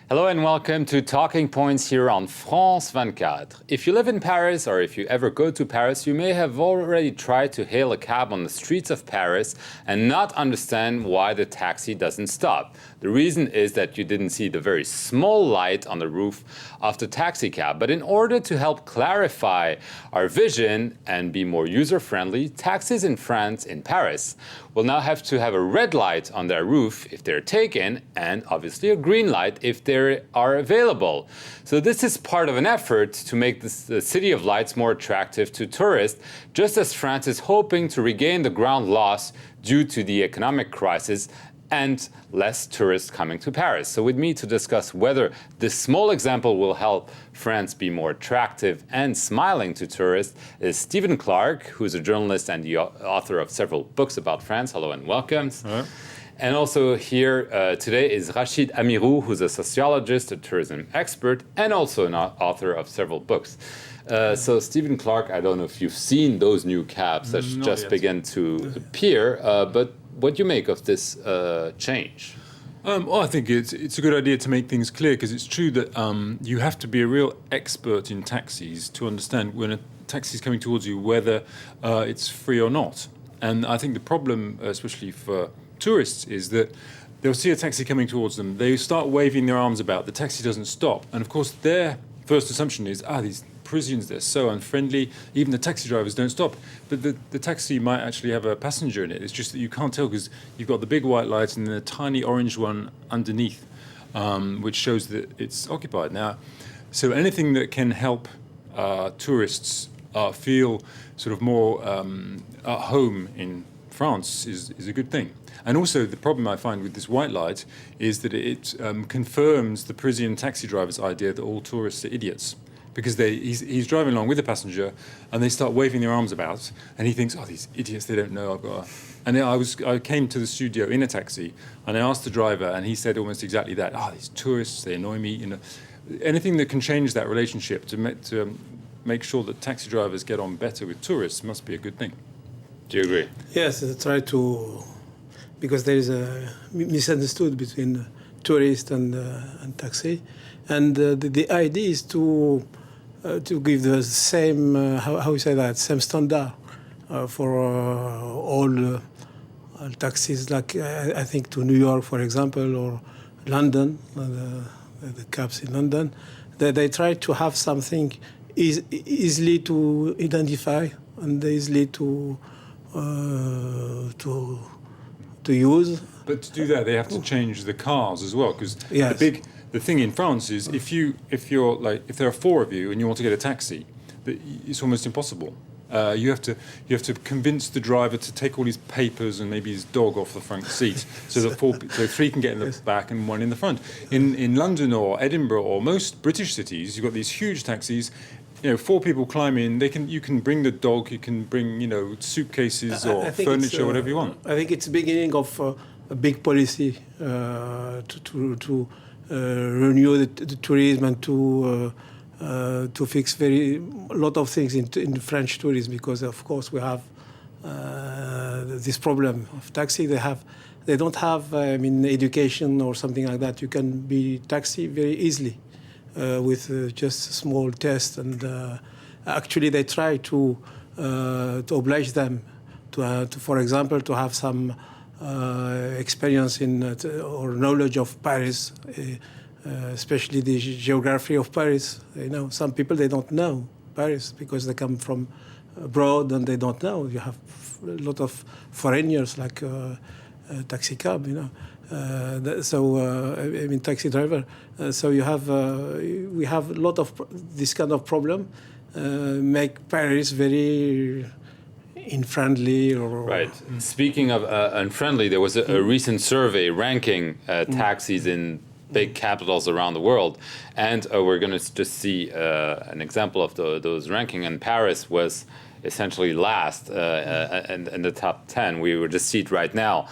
Hello and welcome to Talking Points here on France 24. If you live in Paris or if you ever go to Paris, you may have already tried to hail a cab on the streets of Paris and not understand why the taxi doesn't stop. The reason is that you didn't see the very small light on the roof of the taxi cab. But in order to help clarify our vision and be more user-friendly, taxis in France, in Paris, will now have to have a red light on their roof if they're taken, and obviously a green light if they are available. So this is part of an effort to make the City of Lights more attractive to tourists, just as France is hoping to regain the ground lost due to the economic crisis and less tourists coming to Paris. So with me to discuss whether this small example will help France be more attractive and smiling to tourists is Stephen Clark, who's a journalist and the author of several books about France. Hello and welcome. Hello. And also here today is Rachid Amirou, who's a sociologist, a tourism expert, and also an author of several books. So Stephen Clark, I don't know if you've seen those new cabs that just began to appear, but what do you make of this change? Well, I think it's a good idea to make things clear, because it's true that you have to be a real expert in taxis to understand when a taxi is coming towards you whether it's free or not. And I think the problem, especially for tourists, is that they'll see a taxi coming towards them, they start waving their arms about, the taxi doesn't stop, and of course their first assumption is, these Parisians, they're so unfriendly, even the taxi drivers don't stop. But the taxi might actually have a passenger in it. It's just that you can't tell because you've got the big white lights and then a tiny orange one underneath, which shows that it's occupied. Now, so anything that can help tourists feel sort of more at home in France is a good thing. And also the problem I find with this white light is that it confirms the Parisian taxi driver's idea that all tourists are idiots. Because he's driving along with a passenger, and they start waving their arms about, and he thinks, these idiots, they don't know I've got. And I came to the studio in a taxi, and I asked the driver, and he said almost exactly that. These tourists, they annoy me. Anything that can change that relationship to make sure that taxi drivers get on better with tourists must be a good thing. Do you agree? Yes, I try to, because there is a misunderstood between tourist and taxi, and the idea is to give the same, how you say that, same standard for all taxis, like I think to New York, for example, or London, the cabs in London. They try to have something easily to identify and easily to use. But to do that, they have to change the cars as well, because yes. The thing in France is if there are four of you and you want to get a taxi, it's almost impossible. You have to convince the driver to take all his papers and maybe his dog off the front seat, so that three can get in the back and one in the front. In London or Edinburgh or most British cities, you've got these huge taxis. Four people climb in. You can bring the dog. You can bring suitcases or furniture, whatever you want. I think it's the beginning of a big policy to renew the tourism and to fix a lot of things in the French tourism, because of course we have this problem of taxi. They don't have education or something like that. You can be taxi very easily with just a small test, and actually they try to oblige them to for example, to have some experience in or knowledge of Paris, especially the geography of Paris. Some people, they don't know Paris because they come from abroad and they don't know. You have a lot of foreigners like taxi cab, taxi driver. So we have a lot of this kind of problem, make Paris very unfriendly. Right. Speaking of unfriendly, there was a recent survey ranking taxis in big capitals around the world, and we're going to just see an example of those ranking. And Paris was essentially last in the top 10. We would just see it right now.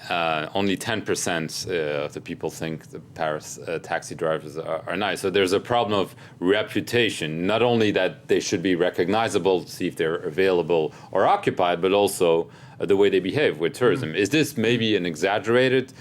Only 10% of the people think the Paris taxi drivers are nice. So there's a problem of reputation, not only that they should be recognizable to see if they're available or occupied, but also the way they behave with tourism. Is this maybe an exaggerated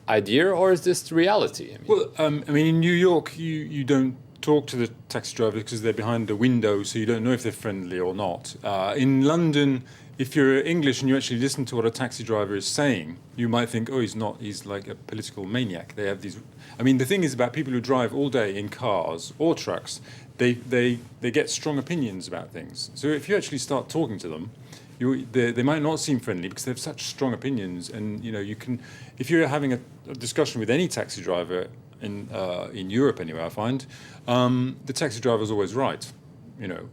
idea or is this the reality? I mean, Well, I mean, in New York, you don't talk to the taxi driver because they're behind the window, so you don't know if they're friendly or not. In London, if you're English and you actually listen to what a taxi driver is saying, you might think, oh, he's like a political maniac. They have these. I mean, the thing is about people who drive all day in cars or trucks, they get strong opinions about things. So if you actually start talking to them, they might not seem friendly because they have such strong opinions. And you can, if you're having a discussion with any taxi driver in Europe anyway, I find the taxi driver is always right.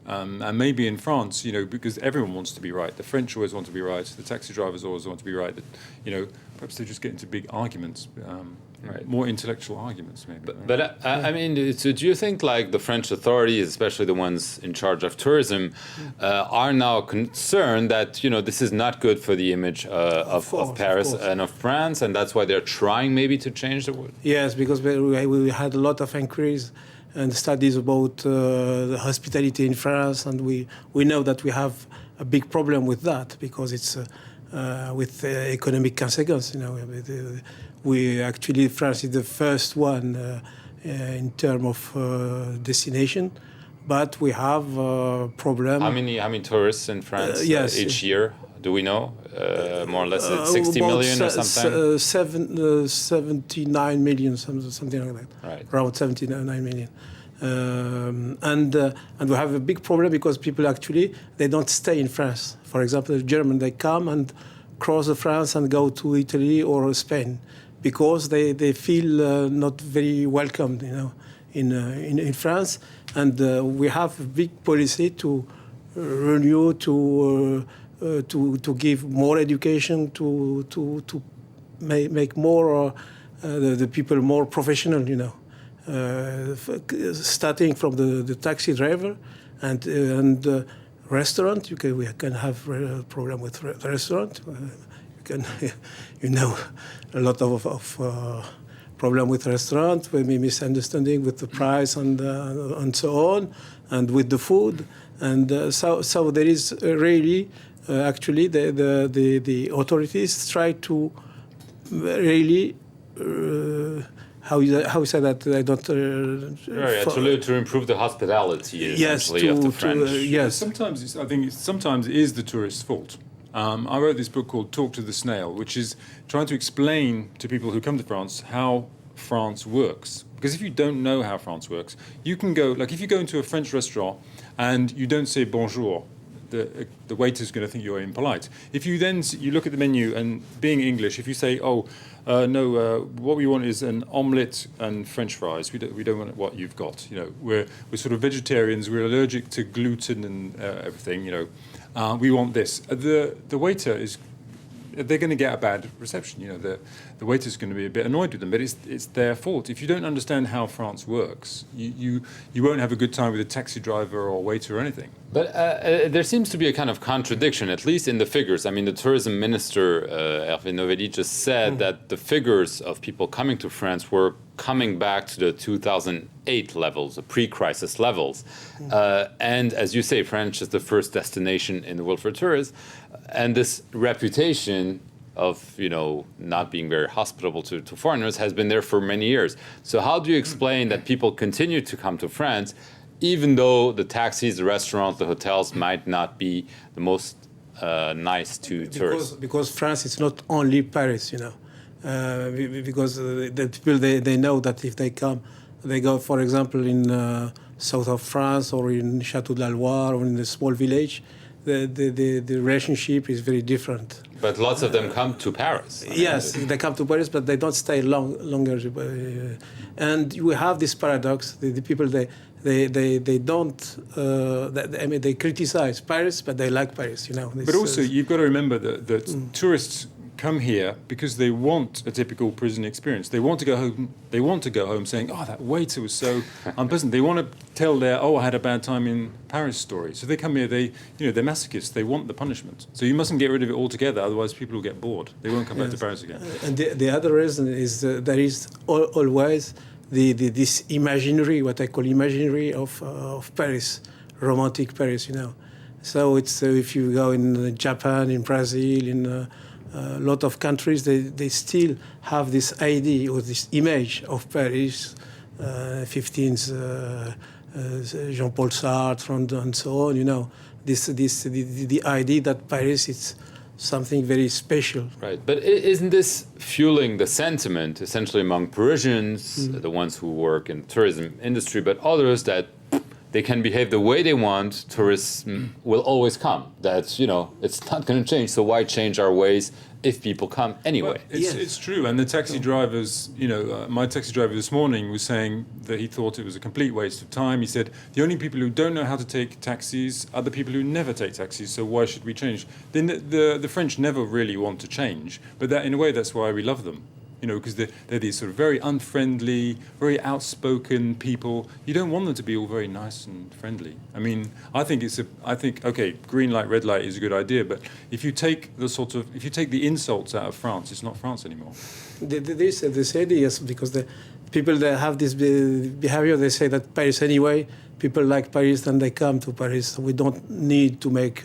And maybe in France, because everyone wants to be right. The French always want to be right. The taxi drivers always want to be right. Perhaps they just get into big arguments, Right. more intellectual arguments, maybe. But I mean, so do you think like the French authorities, especially the ones in charge of tourism, are now concerned that this is not good for the image of Paris and of France, and that's why they're trying maybe to change the word? Yes, because we had a lot of inquiries and studies about the hospitality in France, and we know that we have a big problem with that because it's with economic consequences. We actually, France is the first one in terms of destination, but we have a problem. How many tourists in France yes. each year? Do we know? More or less 60 about million or something? 79 million, something like that. Right. Around 79 million. And we have a big problem because people actually, they don't stay in France. For example, the German, they come and cross France and go to Italy or Spain because they feel not very welcomed, in France. And we have a big policy to renew, to give more education, to make more the people more professional, starting from the taxi driver and restaurant. We can have a program with the restaurant. You can, a lot of problem with restaurant, maybe misunderstanding with the price and so on, and with the food, and so there is really actually the authorities try to really. How you say that they don't to improve the hospitality essentially of the French. Yes. Sometimes I think sometimes it is the tourist's fault. I wrote this book called Talk to the Snail, which is trying to explain to people who come to France how France works. Because if you don't know how France works, you can go, like if you go into a French restaurant and you don't say bonjour, the waiter's going to think you're impolite. If you then you look at the menu and being English, if you say, what we want is an omelette and French fries. We don't want what you've got. We're sort of vegetarians. We're allergic to gluten and everything. We want this. The waiter is. They're going to get a bad reception. The waiter's going to be a bit annoyed with them, but it's their fault. If you don't understand how France works, you won't have a good time with a taxi driver or waiter or anything. But there seems to be a kind of contradiction, at least in the figures. I mean, the tourism minister, Hervé Novelli, just said that the figures of people coming to France were coming back to the 2008 levels, the pre-crisis levels. And as you say, France is the first destination in the world for tourists. And this reputation of, not being very hospitable to foreigners has been there for many years. So how do you explain that people continue to come to France, even though the taxis, the restaurants, the hotels might not be the most nice to tourists? Because France is not only Paris, because the people, they know that if they come, they go, for example, in south of France or in Château de la Loire or in a small village, the relationship is very different. But lots of them come to Paris. Yes, they come to Paris, but they don't stay longer. And you have this paradox: the people they don't. They criticize Paris, but they like Paris. But also, you've got to remember that tourists come here because they want a typical prison experience. They want to go home. They want to go home saying, "Oh, that waiter was so unpleasant." They want to tell their "Oh, I had a bad time in Paris" story. So they come here. They're masochists. They want the punishment. So you mustn't get rid of it altogether. Otherwise, people will get bored. They won't come back to Paris again. And the other reason is there is always this imaginary, what I call imaginary of Paris, romantic Paris. So it's if you go in Japan, in Brazil, in a lot of countries, they still have this idea or this image of Paris, 15th Jean-Paul Sartre and so on. You know, the idea that Paris is something very special. Right, but isn't this fueling the sentiment essentially among Parisians, the ones who work in the tourism industry, but others that they can behave the way they want, tourists will always come. That's, you know, it's not going to change, so why change our ways if people come anyway? Well, it's true, and the taxi drivers, you know, my taxi driver this morning was saying that he thought it was a complete waste of time. He said, the only people who don't know how to take taxis are the people who never take taxis, so why should we change? Then the French never really want to change, but that, in a way, that's why we love them. You know, because they're these sort of very unfriendly, very outspoken people. You don't want them to be all very nice and friendly. I mean, I think okay, green light, red light is a good idea, but if you take the insults out of France, it's not France anymore. They say yes, because the people that have this behavior, they say that Paris anyway, people like Paris, then they come to Paris. So we don't need to make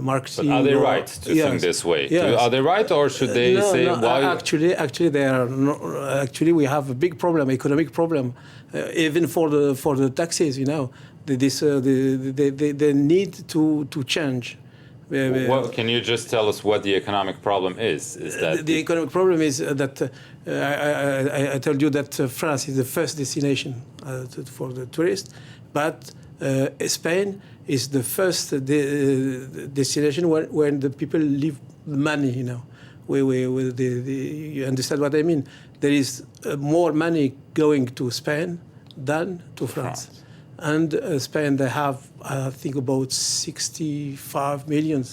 marketing. But are they right to think this way? Yes. Are they right, or should they say why? Actually, they are not, actually we have a big problem, economic problem, even for the taxis. You know, they need to change. Well, can you just tell us what the economic problem is? Is that the economic problem is that I told you that France is the first destination for the tourists, but Spain is the first destination when the people leave money. You know, you understand what I mean? There is more money going to Spain than to France. And Spain, they have, I think, about 65 million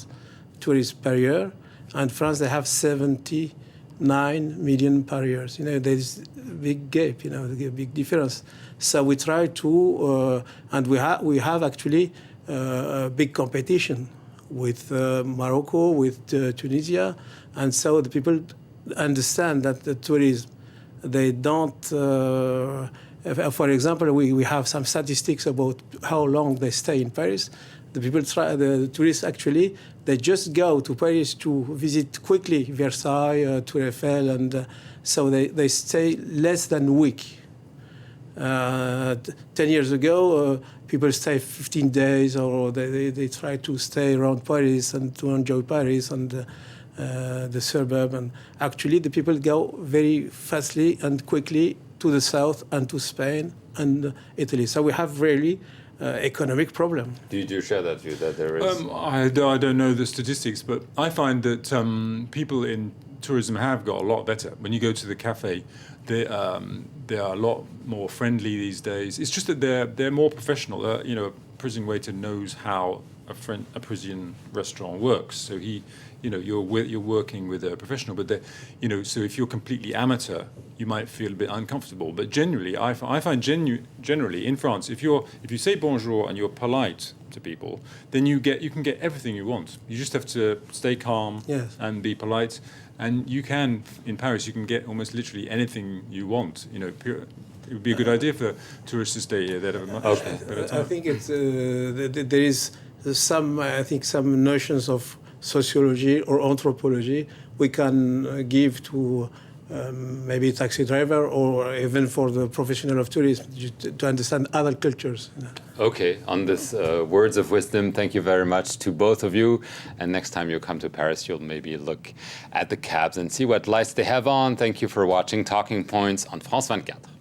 tourists per year. And France, they have 79 million per year. You know, there is a big gap, you know, a big difference. So we try to, and we have actually a big competition with Morocco, with Tunisia. And so the people understand that the tourism, they don't... for example, we have some statistics about how long they stay in Paris. The tourists actually, they just go to Paris to visit quickly Versailles, Tour Eiffel, and so they stay less than a week. 10 years ago, people stay 15 days, or they try to stay around Paris and to enjoy Paris and the suburb. And actually, the people go very fastly and quickly to the south and to Spain and Italy. So we have really economic problem. Do you share that view that there is? I don't know the statistics, but I find that people in tourism have got a lot better. When you go to the cafe, they are a lot more friendly these days. It's just that they're more professional. You know, a Parisian waiter knows how a Parisian restaurant works. So you're working with a professional, but so if you're completely amateur, you might feel a bit uncomfortable. But generally, I find generally in France, if you say bonjour and you're polite to people, then you can get everything you want. You just have to stay calm and be polite, and in Paris you can get almost literally anything you want. You know, it would be a good idea for tourists to stay here. They'd have a much better time. I think it's there is some notions of sociology or anthropology we can give to maybe a taxi driver or even for the professional of tourism to understand other cultures. Okay, on this words of wisdom, thank you very much to both of you. And next time you come to Paris, you'll maybe look at the cabs and see what lights they have on. Thank you for watching Talking Points on France 24.